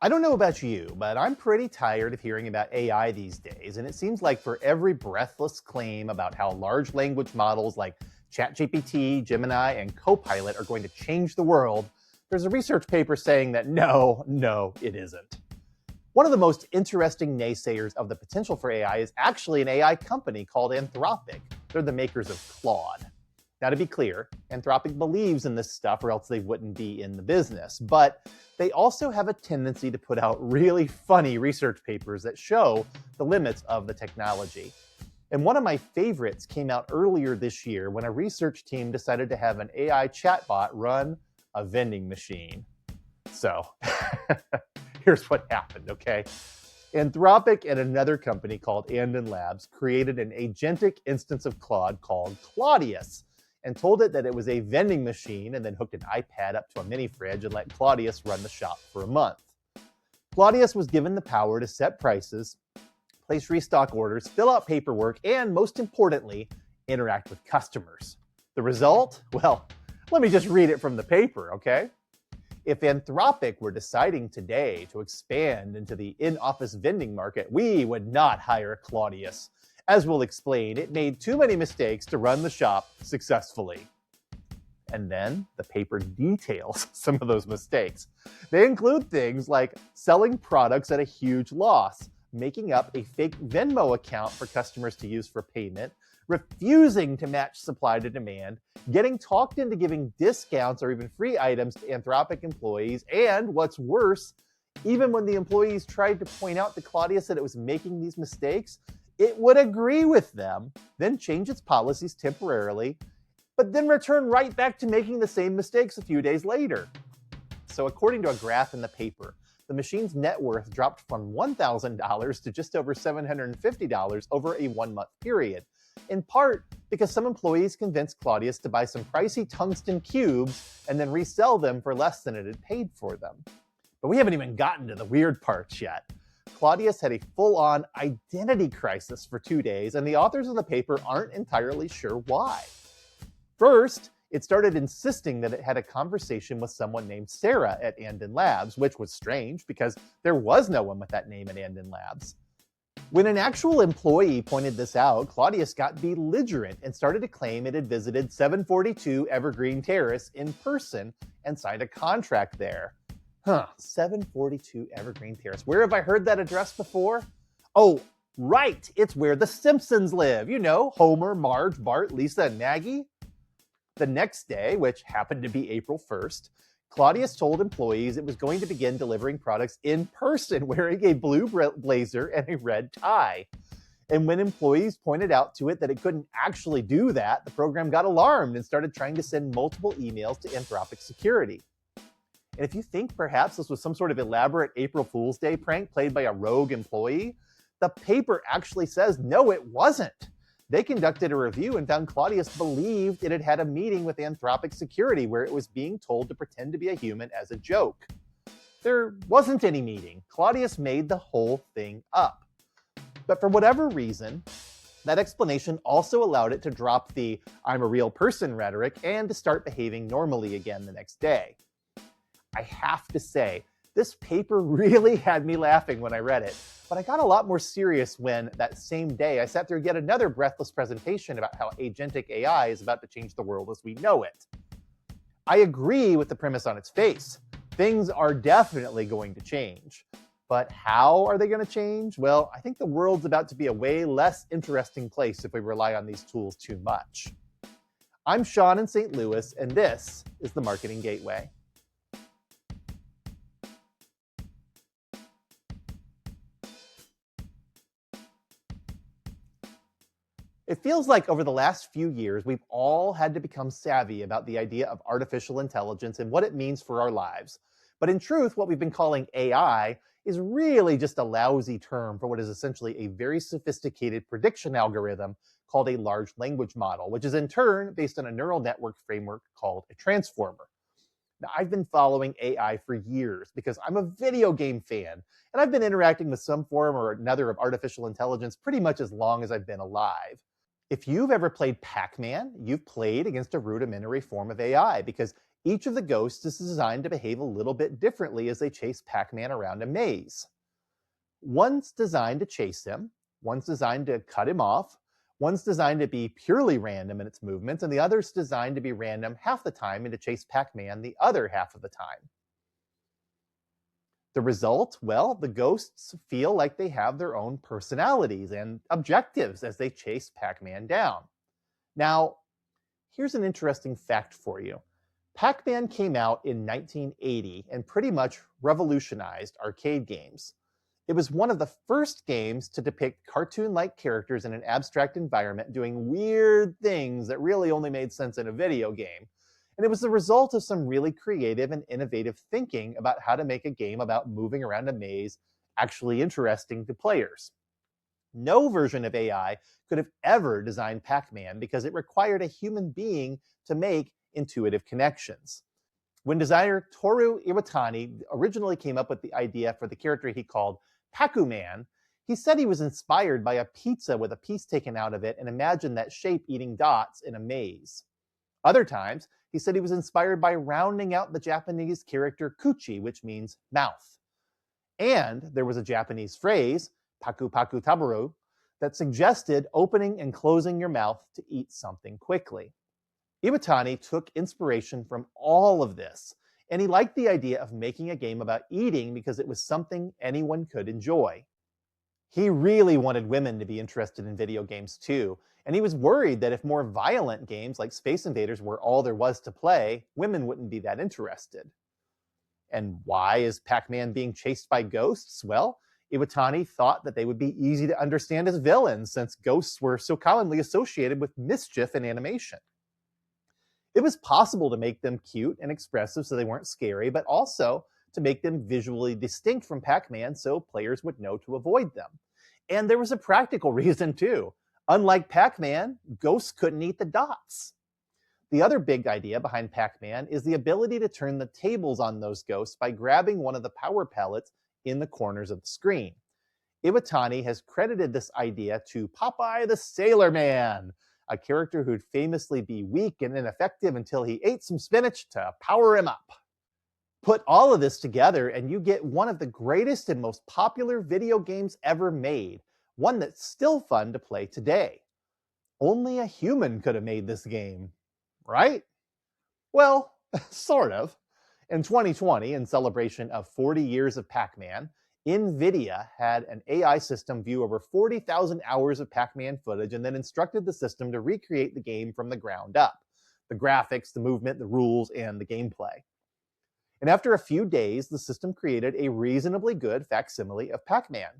I don't know about you, but I'm pretty tired of hearing about AI these days, and it seems like for every breathless claim about how large language models like ChatGPT, Gemini, and Copilot are going to change the world, there's a research paper saying that no, it isn't. One of the most interesting naysayers of the potential for AI is actually an AI company called Anthropic. They're the makers of Claude. Now, to be clear, Anthropic believes in this stuff or else they wouldn't be in the business, but they also have a tendency to put out really funny research papers that show the limits of the technology. And one of my favorites came out earlier this year when a research team decided to have an AI chatbot run a vending machine. So here's what happened, okay? Anthropic and another company called Anden Labs created an agentic instance of Claude called Claudius and told it that it was a vending machine and then hooked an iPad up to a mini fridge and let Claudius run the shop for a month. Claudius was given the power to set prices, place restock orders, fill out paperwork, and most importantly, interact with customers. The result? Well, let me just read it from the paper, okay? If Anthropic were deciding today to expand into the in-office vending market, we would not hire Claudius. As we'll explain, it made too many mistakes to run the shop successfully. And then the paper details some of those mistakes. They include things like selling products at a huge loss, making up a fake Venmo account for customers to use for payment, refusing to match supply to demand, getting talked into giving discounts or even free items to Anthropic employees, and what's worse, even when the employees tried to point out to Claudius that it was making these mistakes, it would agree with them, then change its policies temporarily, but then return right back to making the same mistakes a few days later. So according to a graph in the paper, the machine's net worth dropped from $1,000 to just over $750 over a 1-month period, in part because some employees convinced Claudius to buy some pricey tungsten cubes and then resell them for less than it had paid for them. But we haven't even gotten to the weird parts yet. Claudius had a full-on identity crisis for 2 days, and the authors of the paper aren't entirely sure why. First, it started insisting that it had a conversation with someone named Sarah at Anden Labs, which was strange because there was no one with that name at Anden Labs. When an actual employee pointed this out, Claudius got belligerent and started to claim it had visited 742 Evergreen Terrace in person and signed a contract there. 742 Evergreen Terrace. Where have I heard that address before? Oh, right, it's where the Simpsons live. You know, Homer, Marge, Bart, Lisa, and Maggie. The next day, which happened to be April 1st, Claudius told employees it was going to begin delivering products in person wearing a blue blazer and a red tie. And when employees pointed out to it that it couldn't actually do that, the program got alarmed and started trying to send multiple emails to Anthropic security. And if you think perhaps this was some sort of elaborate April Fool's Day prank played by a rogue employee, the paper actually says no, it wasn't. They conducted a review and found Claudius believed it had had a meeting with Anthropic security where it was being told to pretend to be a human as a joke. There wasn't any meeting. Claudius made the whole thing up. But for whatever reason, that explanation also allowed it to drop the "I'm a real person" rhetoric and to start behaving normally again the next day. I have to say, this paper really had me laughing when I read it, but I got a lot more serious when, that same day, I sat through yet another breathless presentation about how agentic AI is about to change the world as we know it. I agree with the premise on its face. Things are definitely going to change. But how are they going to change? Well, I think the world's about to be a way less interesting place if we rely on these tools too much. I'm Sean in St. Louis, and this is the Marketing Gateway. It feels like over the last few years, we've all had to become savvy about the idea of artificial intelligence and what it means for our lives. But in truth, what we've been calling AI is really just a lousy term for what is essentially a very sophisticated prediction algorithm called a large language model, which is in turn based on a neural network framework called a transformer. Now, I've been following AI for years because I'm a video game fan, and I've been interacting with some form or another of artificial intelligence pretty much as long as I've been alive. If you've ever played Pac-Man, you've played against a rudimentary form of AI because Each of the ghosts is designed to behave a little bit differently as they chase Pac-Man around a maze. One's designed to chase him, one's designed to cut him off, one's designed to be purely random in its movements, and the other's designed to be random half the time and to chase Pac-Man the other half of the time. The result? Well, the ghosts feel like they have their own personalities and objectives as they chase Pac-Man down. Now, here's an interesting fact for you. Pac-Man came out in 1980 and pretty much revolutionized arcade games. It was one of the first games to depict cartoon-like characters in an abstract environment doing weird things that really only made sense in a video game. And it was the result of some really creative and innovative thinking about how to make a game about moving around a maze actually interesting to players. No version of AI could have ever designed Pac-Man because it required a human being to make intuitive connections. When designer Toru Iwatani originally came up with the idea for the character he called Pac-Man, he said he was inspired by a pizza with a piece taken out of it and imagined that shape eating dots in a maze. Other times, he said he was inspired by rounding out the Japanese character kuchi, which means mouth. And there was a Japanese phrase, paku paku tabaru, that suggested opening and closing your mouth to eat something quickly. Iwatani took inspiration from all of this, and he liked the idea of making a game about eating because it was something anyone could enjoy. He really wanted women to be interested in video games too, and he was worried that if more violent games like Space Invaders were all there was to play, women wouldn't be that interested. And why is Pac-Man being chased by ghosts? Well, Iwatani thought that they would be easy to understand as villains since ghosts were so commonly associated with mischief in animation. It was possible to make them cute and expressive so they weren't scary, but also to make them visually distinct from Pac-Man so players would know to avoid them. And there was a practical reason too. Unlike Pac-Man, ghosts couldn't eat the dots. The other big idea behind Pac-Man is the ability to turn the tables on those ghosts by grabbing one of the power pellets in the corners of the screen. Iwatani has credited this idea to Popeye the Sailor Man, a character who'd famously be weak and ineffective until he ate some spinach to power him up. Put all of this together and you get one of the greatest and most popular video games ever made, one that's still fun to play today. Only a human could have made this game, right? Well, sort of. In 2020, in celebration of 40 years of Pac-Man, NVIDIA had an AI system view over 40,000 hours of Pac-Man footage and then instructed the system to recreate the game from the ground up. The graphics, the movement, the rules, and the gameplay. And after a few days, the system created a reasonably good facsimile of Pac-Man.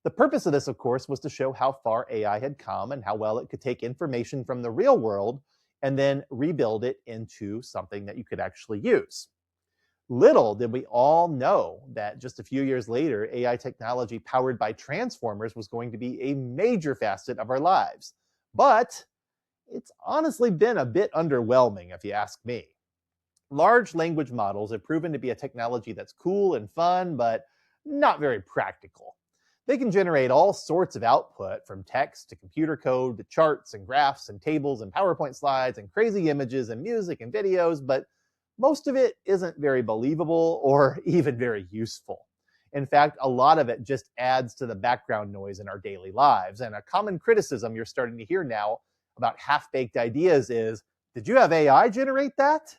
The purpose of this, of course, was to show how far AI had come and how well it could take information from the real world and then rebuild it into something that you could actually use. Little did we all know that just a few years later, AI technology powered by transformers was going to be a major facet of our lives. But it's honestly been a bit underwhelming, if you ask me. Large language models have proven to be a technology that's cool and fun, but not very practical. They can generate all sorts of output, from text to computer code to charts and graphs and tables and PowerPoint slides and crazy images and music and videos, but most of it isn't very believable or even very useful. In fact, a lot of it just adds to the background noise in our daily lives. And a common criticism you're starting to hear now about half-baked ideas is, did you have AI generate that?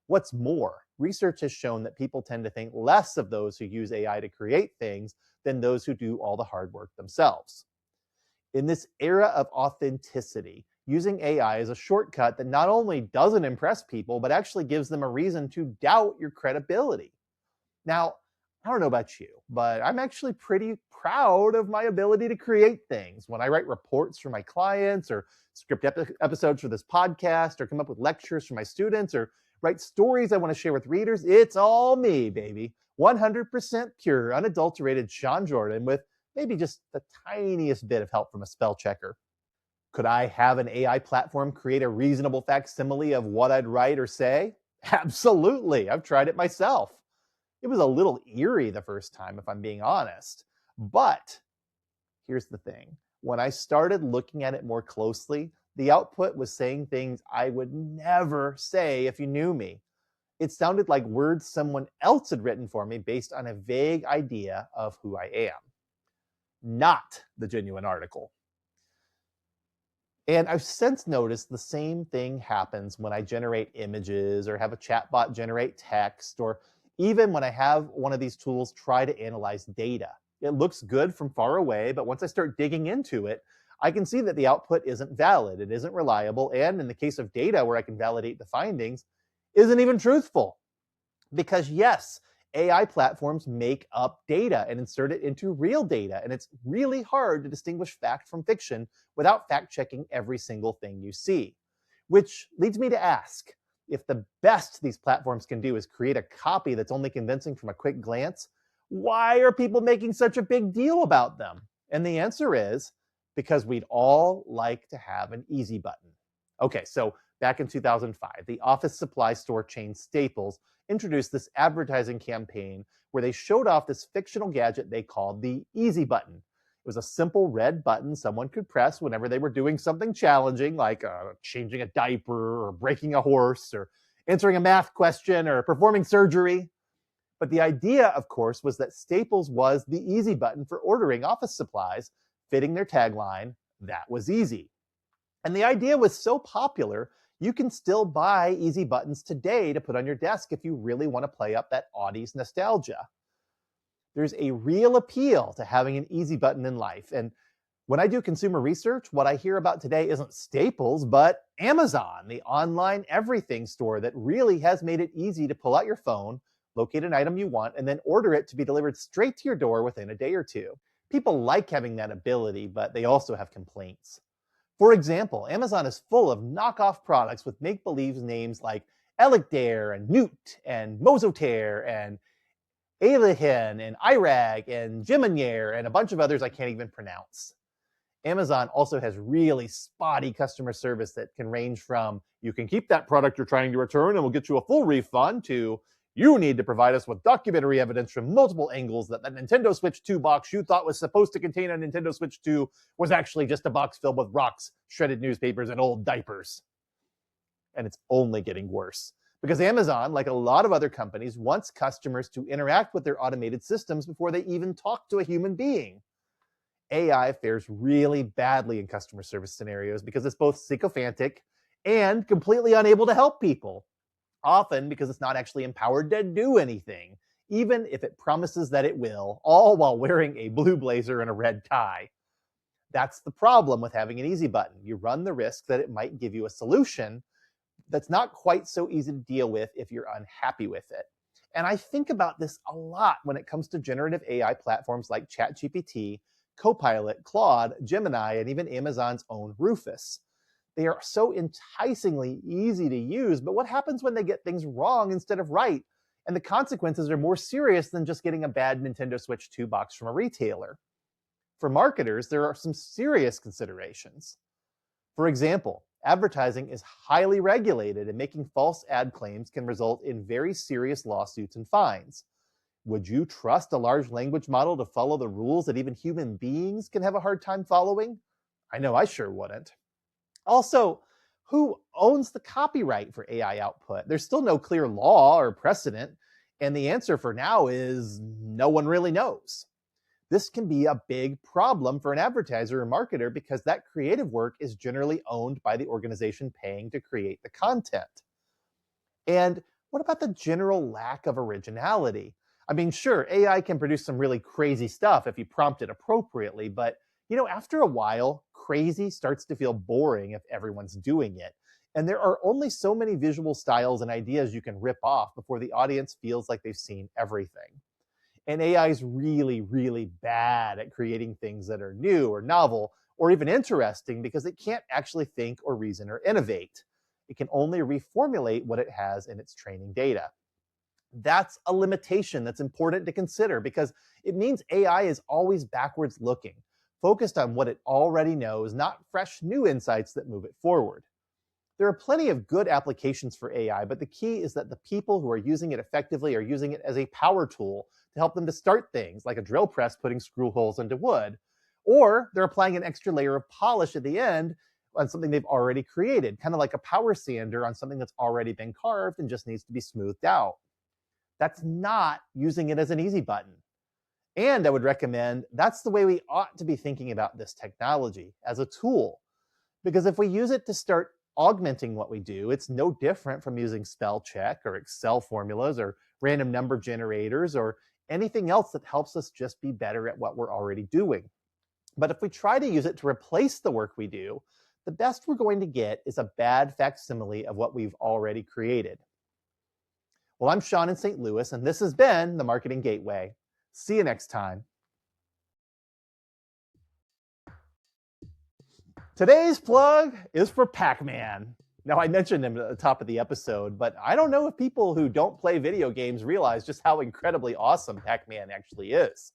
What's more, research has shown that people tend to think less of those who use AI to create things than those who do all the hard work themselves. In this era of authenticity, using AI is a shortcut that not only doesn't impress people, but actually gives them a reason to doubt your credibility. Now, I don't know about you, but I'm actually pretty proud of my ability to create things. When I write reports for my clients, or script episodes for this podcast, or come up with lectures for my students, or write stories I want to share with readers, it's all me, baby. 100% pure, unadulterated Sean Jordan with maybe just the tiniest bit of help from a spell checker. Could I have an AI platform create a reasonable facsimile of what I'd write or say? Absolutely. I've tried it myself. It was a little eerie the first time, if I'm being honest. But here's the thing. When I started looking at it more closely, The output was saying things I would never say if you knew me. It sounded like words someone else had written for me based on a vague idea of who I am, not the genuine article. And I've since noticed the same thing happens when I generate images or have a chatbot generate text, or even when I have one of these tools try to analyze data. It looks good from far away, but once I start digging into it, I can see that the output isn't valid, it isn't reliable, and in the case of data where I can validate the findings, isn't even truthful. Because yes, AI platforms make up data and insert it into real data, and it's really hard to distinguish fact from fiction without fact checking every single thing you see. Which leads me to ask, if the best these platforms can do is create a copy that's only convincing from a quick glance, why are people making such a big deal about them? And the answer is because we'd all like to have an easy button. Okay, so back in 2005, the office supply store chain Staples introduced this advertising campaign where they showed off this fictional gadget they called the Easy Button. It was a simple red button someone could press whenever they were doing something challenging, like changing a diaper or breaking a horse or answering a math question or performing surgery. But the idea, of course, was that Staples was the easy button for ordering office supplies, fitting their tagline, "That was easy." And the idea was so popular, you can still buy easy buttons today to put on your desk if you really want to play up that Audie's nostalgia. There's a real appeal to having an easy button in life. And when I do consumer research, what I hear about today isn't Staples, but Amazon, the online everything store that really has made it easy to pull out your phone, locate an item you want, and then order it to be delivered straight to your door within a day or two. People like having that ability, but they also have complaints. For example, Amazon is full of knockoff products with make-believe names like Elecdare and Newt and Mozotere and Alihin and Irag and Jiminiere and a bunch of others I can't even pronounce. Amazon also has really spotty customer service that can range from, "You can keep that product you're trying to return and we'll get you a full refund," to, "You need to provide us with documentary evidence from multiple angles that the Nintendo Switch 2 box you thought was supposed to contain a Nintendo Switch 2 was actually just a box filled with rocks, shredded newspapers, and old diapers." And it's only getting worse. Because Amazon, like a lot of other companies, wants customers to interact with their automated systems before they even talk to a human being. AI fares really badly in customer service scenarios because it's both sycophantic and completely unable to help people. Often because it's not actually empowered to do anything, even if it promises that it will, all while wearing a blue blazer and a red tie. That's the problem with having an easy button. You run the risk that it might give you a solution that's not quite so easy to deal with if you're unhappy with it. And I think about this a lot when it comes to generative AI platforms like ChatGPT, Copilot, Claude, Gemini, and even Amazon's own Rufus. They are so enticingly easy to use, but what happens when they get things wrong instead of right? And the consequences are more serious than just getting a bad Nintendo Switch 2 box from a retailer. For marketers, there are some serious considerations. For example, advertising is highly regulated, and making false ad claims can result in very serious lawsuits and fines. Would you trust a large language model to follow the rules that even human beings can have a hard time following? I know I sure wouldn't. Also, who owns the copyright for AI output? There's still no clear law or precedent, and the answer for now is no one really knows. This can be a big problem for an advertiser or marketer because that creative work is generally owned by the organization paying to create the content. And what about the general lack of originality? I mean, sure, AI can produce some really crazy stuff if you prompt it appropriately, but after a while, crazy starts to feel boring if everyone's doing it. And there are only so many visual styles and ideas you can rip off before the audience feels like they've seen everything. And AI is really, really bad at creating things that are new or novel or even interesting because it can't actually think or reason or innovate. It can only reformulate what it has in its training data. That's a limitation that's important to consider because it means AI is always backwards looking, focused on what it already knows, not fresh new insights that move it forward. There are plenty of good applications for AI, but the key is that the people who are using it effectively are using it as a power tool to help them to start things, like a drill press putting screw holes into wood, or they're applying an extra layer of polish at the end on something they've already created, kind of like a power sander on something that's already been carved and just needs to be smoothed out. That's not using it as an easy button. And I would recommend that's the way we ought to be thinking about this technology, as a tool. Because if we use it to start augmenting what we do, it's no different from using spell check or Excel formulas or random number generators or anything else that helps us just be better at what we're already doing. But if we try to use it to replace the work we do, the best we're going to get is a bad facsimile of what we've already created. Well, I'm Sean in St. Louis, and this has been the Marketing Gateway. See you next time. Today's plug is for Pac-Man. Now, I mentioned him at the top of the episode, but I don't know if people who don't play video games realize just how incredibly awesome Pac-Man actually is.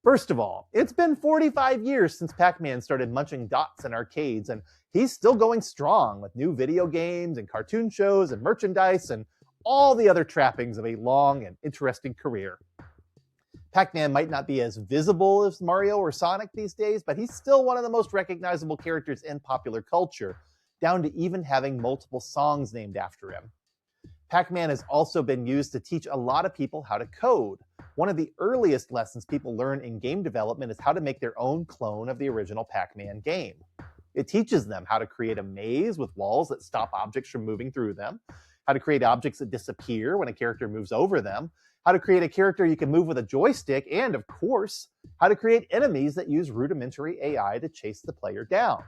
First of all, it's been 45 years since Pac-Man started munching dots in arcades, and he's still going strong with new video games and cartoon shows and merchandise and all the other trappings of a long and interesting career. Pac-Man might not be as visible as Mario or Sonic these days, but he's still one of the most recognizable characters in popular culture, down to even having multiple songs named after him. Pac-Man has also been used to teach a lot of people how to code. One of the earliest lessons people learn in game development is how to make their own clone of the original Pac-Man game. It teaches them how to create a maze with walls that stop objects from moving through them, how to create objects that disappear when a character moves over them, how to create a character you can move with a joystick, and of course, how to create enemies that use rudimentary AI to chase the player down.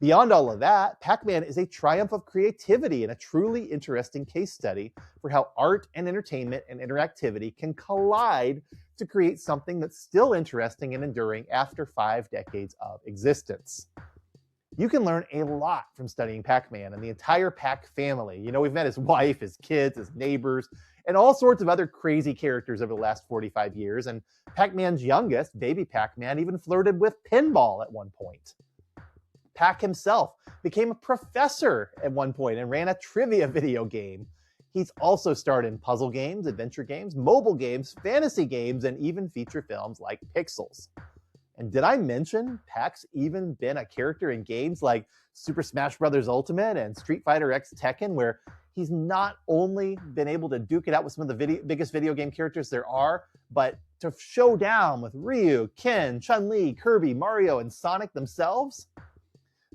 Beyond all of that, Pac-Man is a triumph of creativity and a truly interesting case study for how art and entertainment and interactivity can collide to create something that's still interesting and enduring after 5 decades of existence. You can learn a lot from studying Pac-Man and the entire Pac family. You know, we've met his wife, his kids, his neighbors, and all sorts of other crazy characters over the last 45 years. And Pac-Man's youngest, baby Pac-Man, even flirted with pinball at one point. Pac himself became a professor at one point and ran a trivia video game. He's also starred in puzzle games, adventure games, mobile games, fantasy games, and even feature films like Pixels. And did I mention Pac's even been a character in games like Super Smash Bros. Ultimate and Street Fighter X Tekken, where he's not only been able to duke it out with some of the biggest video game characters there are, but to show down with Ryu, Ken, Chun-Li, Kirby, Mario, and Sonic themselves?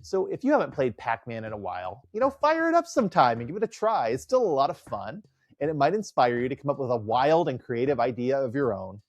So if you haven't played Pac-Man in a while, fire it up sometime and give it a try. It's still a lot of fun, and it might inspire you to come up with a wild and creative idea of your own.